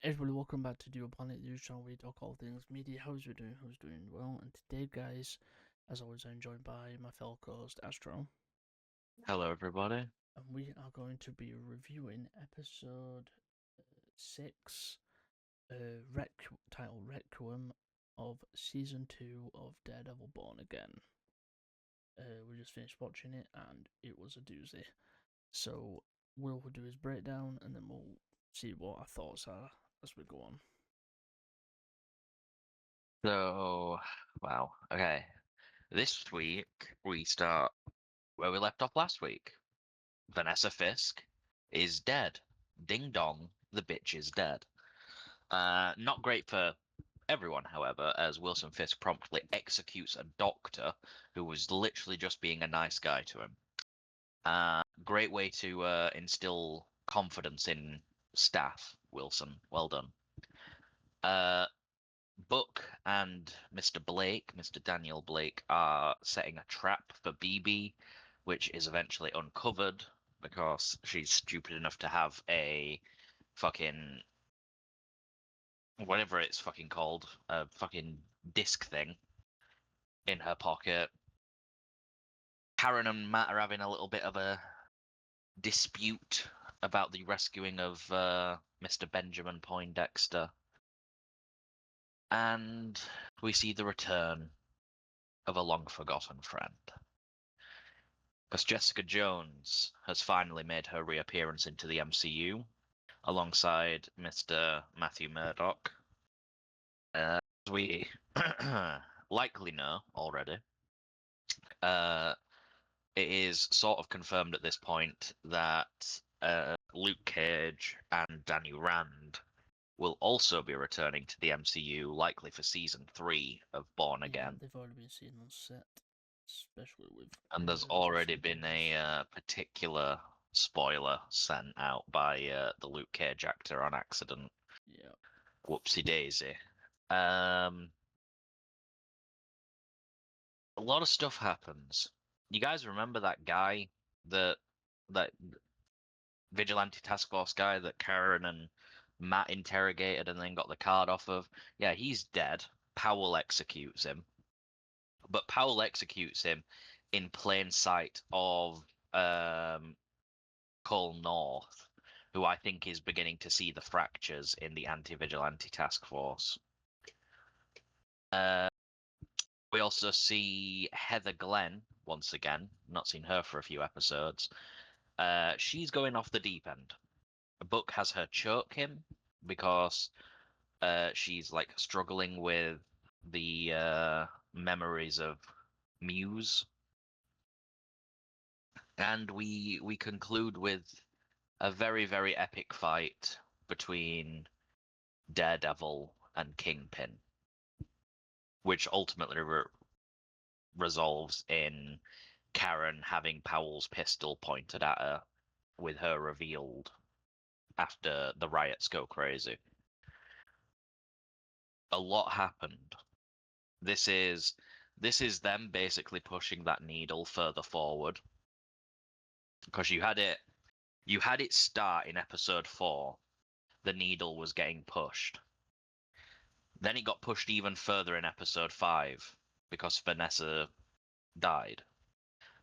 Everybody, welcome back to Duo Planet, the channel where we talk all things media. How's you doing? How's doing well? And today, guys, as always, I'm joined by my fellow co-host Astro, Hello, everybody. and we are going to be reviewing episode 6, titled Requiem of season 2 of Daredevil Born Again. We just finished watching it, and it was a doozy. So Will will do his breakdown, and then we'll see what our thoughts are as we go on. So, wow. Okay. This week, we start where we left off last week. Vanessa Fisk is dead. Ding dong, the bitch is dead. Not great for everyone, however, as Wilson Fisk promptly executes a doctor who was literally just being a nice guy to him. Great way to instill confidence in staff, Wilson. Well done. Book and Mr. Blake, Mr. Daniel Blake, are setting a trap for BB, which is eventually uncovered because she's stupid enough to have a fucking whatever it's fucking called, a fucking disc thing in her pocket. Karen and Matt are having a little bit of a dispute about the rescuing of Mr. Benjamin Poindexter. And we see the return of a long forgotten friend. Because Jessica Jones has finally made her reappearance into the MCU alongside Mr. Matthew Murdock. As we likely know already, uh, it is sort of confirmed at this point that Luke Cage and Daniel Rand will also be returning to the MCU, likely for season 3 of Born Yeah, Again. they've already been seen on set, especially with And there's Jessica already been Jones. a particular spoiler sent out by the Luke Cage actor on accident. Yeah, Whoopsie daisy. Um, a lot of stuff happens. You guys remember that guy, that that vigilante task force guy that Karen and Matt interrogated and then got the card off of? Yeah, he's dead. Powell executes him, but Powell executes him in plain sight of Cole North, who I think is beginning to see the fractures in the anti-vigilante task force. Uh, we also see Heather Glenn once again. Not seen her for a few episodes. She's going off the deep end. Book has her choke him because she's like struggling with the memories of Muse, and we conclude with a very epic fight between Daredevil and Kingpin, which ultimately resolves in Karen having Powell's pistol pointed at her, with her revealed after the riots go crazy. A lot happened. This is them basically pushing that needle further forward, because you had it start in episode 4. The needle was getting pushed. Then it got pushed even further in episode 5 because Vanessa died.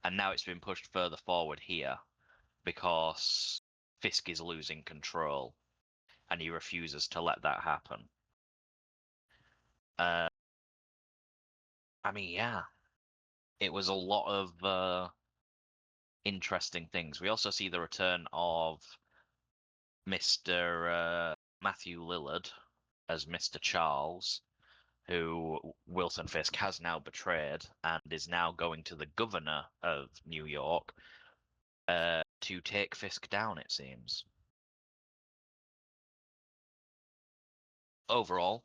And now it's been pushed further forward here because Fisk is losing control and he refuses to let that happen. Uh, I mean, yeah, it was a lot of interesting things. We also see the return of Mr. Matthew Lillard as Mr. Charles, who Wilson Fisk has now betrayed and is now going to the governor of New York to take Fisk down, it seems. Overall,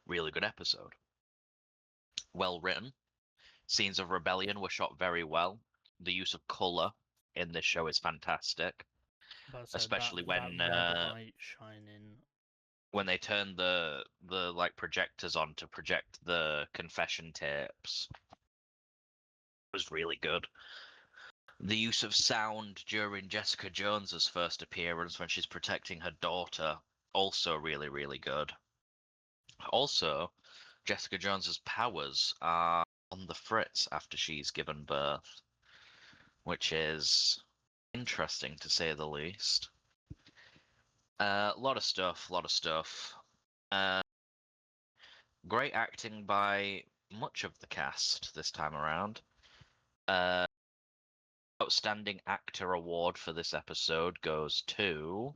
really good episode. Well written. Scenes of rebellion were shot very well. The use of color in this show is fantastic, but I said that especially that red light shining. when they turn the like projectors on to project the confession tapes was really good. The use of sound during Jessica Jones's first appearance when she's protecting her daughter also really, really good. Also, Jessica Jones's powers are on the fritz after she's given birth, which is interesting to say the least. A lot of stuff, lot of stuff. Uh, Great acting by much of the cast this time around. Uh, Outstanding actor award for this episode goes to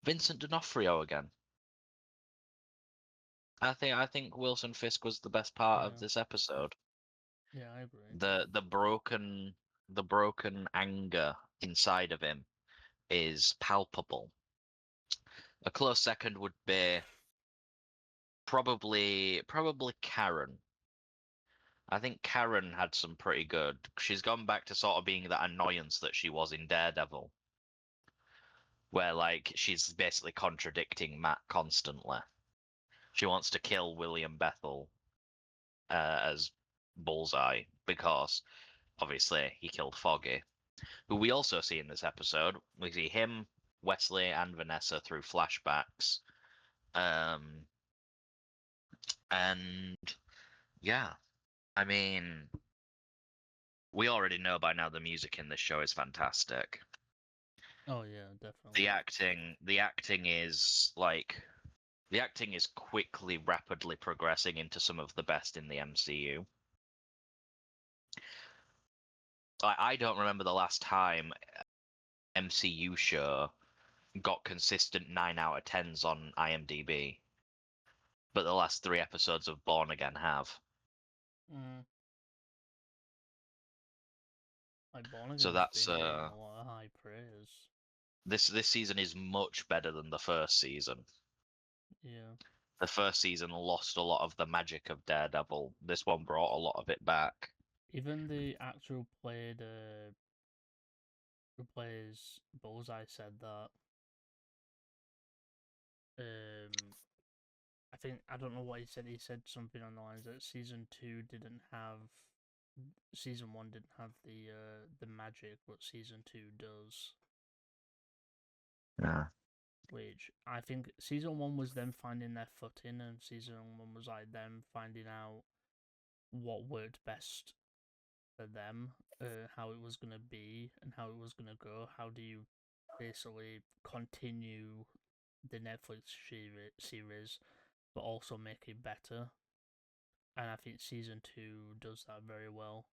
Vincent D'Onofrio again. I think Wilson Fisk was the best part of Yeah. this episode. Yeah, I agree. The broken anger inside of him is palpable. A close second would be probably Karen. I think Karen had some pretty good. She's gone back to sort of being that annoyance that she was in Daredevil, where like she's basically contradicting Matt constantly. She wants to kill William Bethel as Bullseye because obviously he killed Foggy, who we also see in this episode. We see him, Wesley, and Vanessa through flashbacks. Um, and yeah, I mean, we already know by now the music in this show is fantastic. Oh yeah, definitely. The acting is quickly, rapidly progressing into some of the best in the MCU. I don't remember the last time MCU show got consistent 9 out of 10s on IMDb, but the last 3 episodes of Born Again have. Mm. Like Born So Again's that's been getting a lot of high praise. this season is much better than the first season. Yeah. The first season lost a lot of the magic of Daredevil. This one brought a lot of it back. Even the actor who plays Bullseye said that I think I don't know what he said. He said something on the lines that season one didn't have the magic, but season two does. Yeah. Which I think season one was them finding their footing, and season one was like them finding out what worked best for them, how it was gonna be, and how it was gonna go. How do you basically continue the Netflix series, but also make it better? And I think season two does that very well.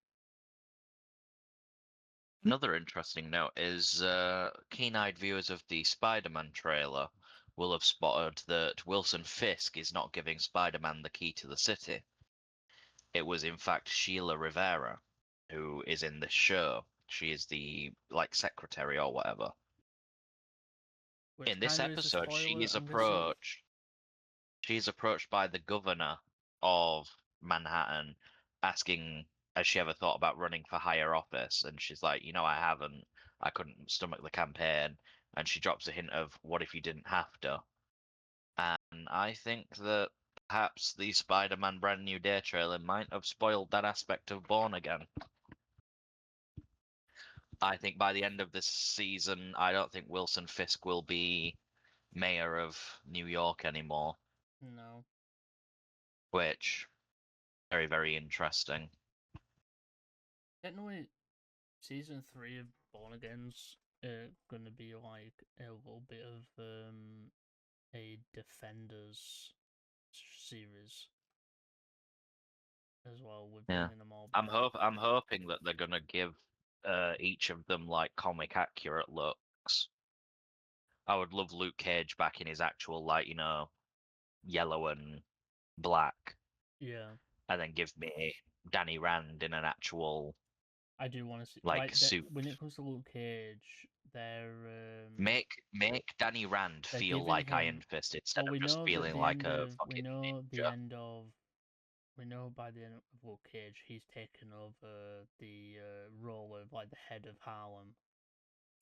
Another interesting note is keen-eyed viewers of the Spider-Man trailer will have spotted that Wilson Fisk is not giving Spider-Man the key to the city. It was in fact Sheila Rivera who is in this show. She is the like secretary or whatever. Which In this kind of is a episode, spoiler, I'm guessing. she's approached by the governor of Manhattan asking has she ever thought about running for higher office, and she's like, I haven't. I couldn't stomach the campaign. And she drops a hint of what if you didn't have to. And I think that perhaps the Spider-Man Brand New Day trailer might have spoiled that aspect of Born Again. I think by the end of this season, I don't think Wilson Fisk will be mayor of New York anymore, No. which very, very interesting. Technically, season three of Born Again's gonna be like a little bit of a Defenders series as well, with Yeah, bringing them all I'm back. hoping that they're gonna give each of them like comic accurate looks. I would love Luke Cage back in his actual like yellow and black, Yeah, and then give me Danny Rand in an actual I do want to see like suit. when it comes to Luke Cage, Make Danny Rand they're feel giving like him. Iron Fist instead Well, of we just know that feeling the like end a of fucking ninja. we know by the end of Luke Cage, he's taken over the role of like the head of Harlem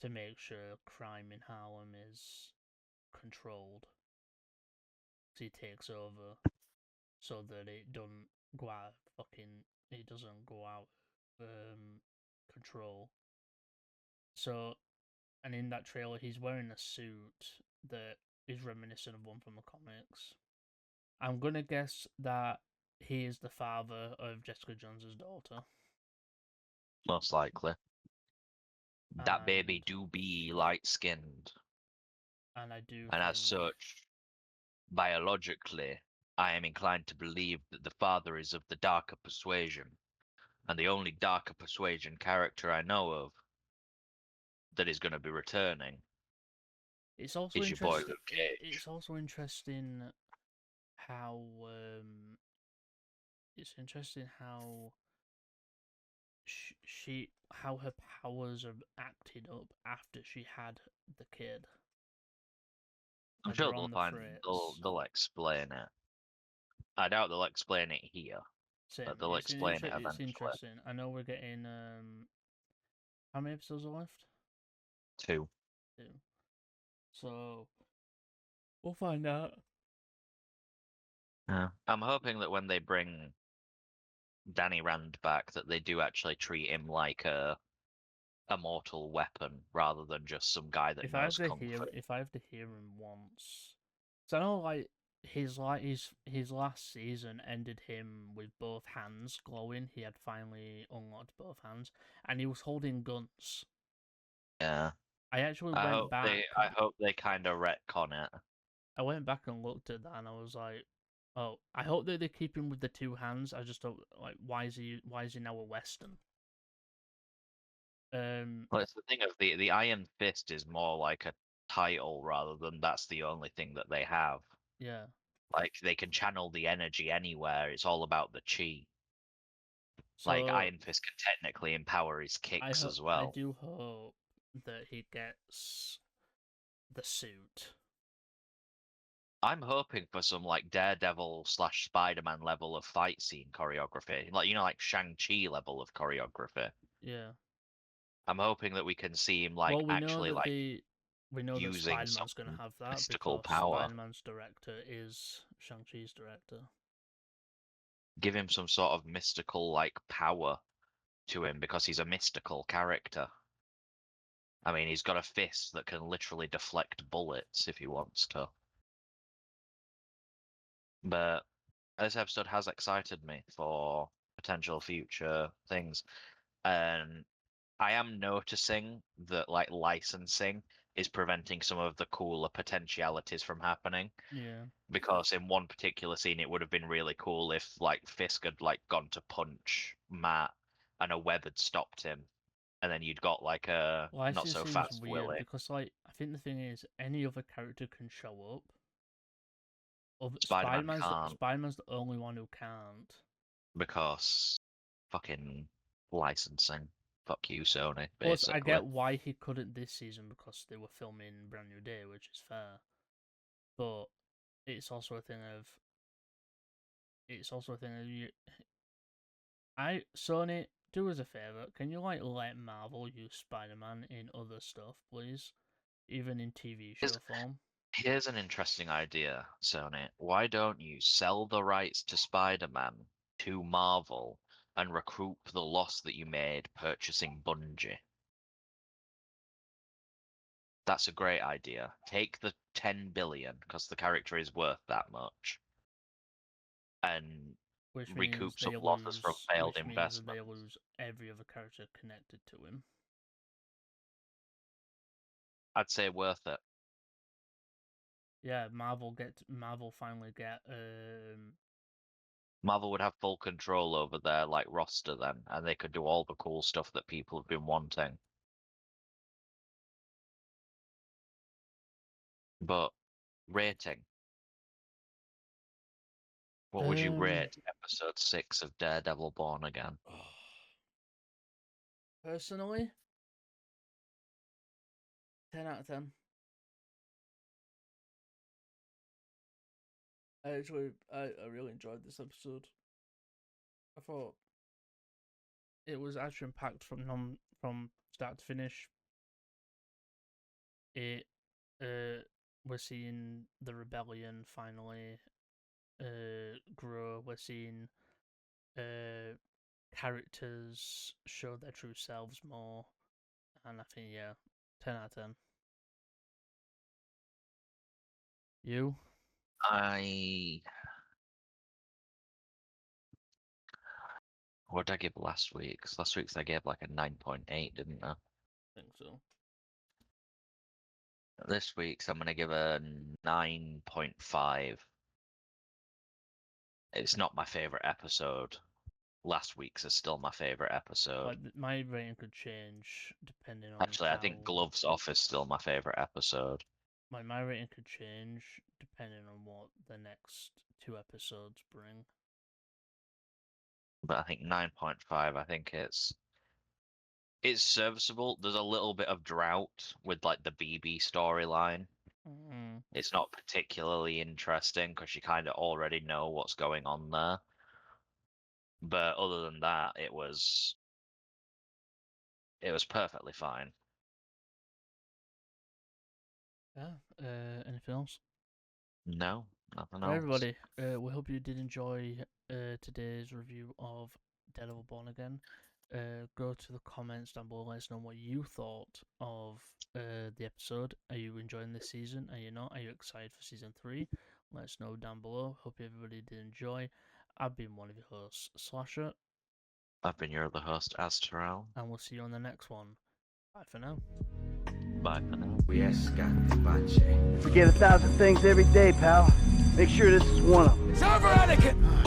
to make sure crime in Harlem is controlled. So he takes over so that it doesn't go out of control. So, and in that trailer, he's wearing a suit, that is reminiscent of one from the comics. I'm gonna guess that he is the father of Jessica Jones's daughter. Most likely. That baby And do be light skinned. I do And as think such, biologically, I am inclined to believe that the father is of the darker persuasion. And the only darker persuasion character I know of that is going to be returning it's also is your boy interesting. Luke Cage. It's also interesting how it's interesting how she how her powers are acted up after she had the kid. I'm Like sure they're they'll on the find fritz. they'll explain it. I doubt they'll explain it here, Same. but they'll explain it It's eventually. interesting. I know we're getting how many episodes are left? Two. 2. So we'll find out. Yeah. I'm hoping that when they bring Danny Rand back, that they do actually treat him like a mortal weapon rather than just some guy that knows kung fu. If I have to hear him once, so I know his last season ended him with both hands glowing. He had finally unlocked both hands, and he was holding guns. Yeah. I actually went back. I hope they kind of retcon it. I went back and looked at that, and I was like, "Oh, I hope that they keep him with the two hands." I just don't like why is he now a Western? Well, it's the thing of the Iron Fist is more like a title rather than that's the only thing that they have. Yeah. Like they can channel the energy anywhere. It's all about the chi. Like So Iron Fist can technically empower his kicks as I well. do hope that he gets the suit. I'm hoping for some like Daredevil slash Spider-Man level of fight scene choreography, like like Shang-Chi level of choreography. Yeah. I'm hoping that we can see him like Well, actually like we know that using Spider some Man's gonna have that mystical because power. Spider Man's director is Shang Chi's director. Give him some sort of mystical like power to him because he's a mystical character. I mean, he's got a fist that can literally deflect bullets if he wants to. But this episode has excited me for potential future things. And I am noticing that like licensing is preventing some of the cooler potentialities from happening. Yeah. Because in one particular scene, it would have been really cool if like Fisk had like gone to punch Matt and a web had stopped him, and then you'd got like a not so Licensing's fast weird Willie. because like I think the thing is any other character can show up. Of Spider-Man can't Spider Man's the only one who can't. because fucking licensing. Fuck you, Sony, Plus, I basically. get why he couldn't this season because they were filming Brand New Day, which is fair. But it's also a thing of Sony, do us a favor. Can you like let Marvel use Spider-Man in other stuff, please? Even in TV Here's, show form. here's an interesting idea, Sony. Why don't you sell the rights to Spider-Man to Marvel and recoup the loss that you made purchasing Bungie? That's a great idea. Take the 10 billion because the character is worth that much and recoup some losses from failed Which means that they investments. lose every other character connected to him. I'd say worth it. Yeah, Marvel finally get Marvel would have full control over their like roster then, and they could do all the cool stuff that people have been wanting. But rating. What would you um rate episode 6 of Daredevil Born Again? personally 10 out of 10. I really enjoyed this episode. I thought it was action packed from start to finish. It we're seeing the rebellion finally grow. We're seeing uh characters show their true selves more, and I think yeah, 10 out of 10. You? What did I give last week? 'Cause last week's I gave like a 9.8, didn't I? I think so. This week's I'm gonna give a 9.5. It's not my favorite episode. Last week's is still my favorite episode. My rating could change depending on Actually, I think Gloves Off is still my favorite episode. my rating could change depending on what the next 2 episodes bring. But I think 9.5, I think it's serviceable. There's a little bit of drought with like the BB storyline. Mm. It's not particularly interesting because you kind of already know what's going on there. But other than that, it was perfectly fine. Yeah. Anything else? No, nothing Right, else. everybody, we hope you did enjoy today's review of Daredevil Born Again. Go to the comments down below, let us know what you thought of the episode. Are you enjoying this season? Are you not? Are you excited for season 3? Let us know down below. Hope everybody did enjoy. I've been one of your hosts, Slasher, I've been your other host, Azteral. and we'll see you on the next one. Bye for now. Bye for now. Forget 1,000 things every day, pal. Make sure this is one of them. It's over, Anakin!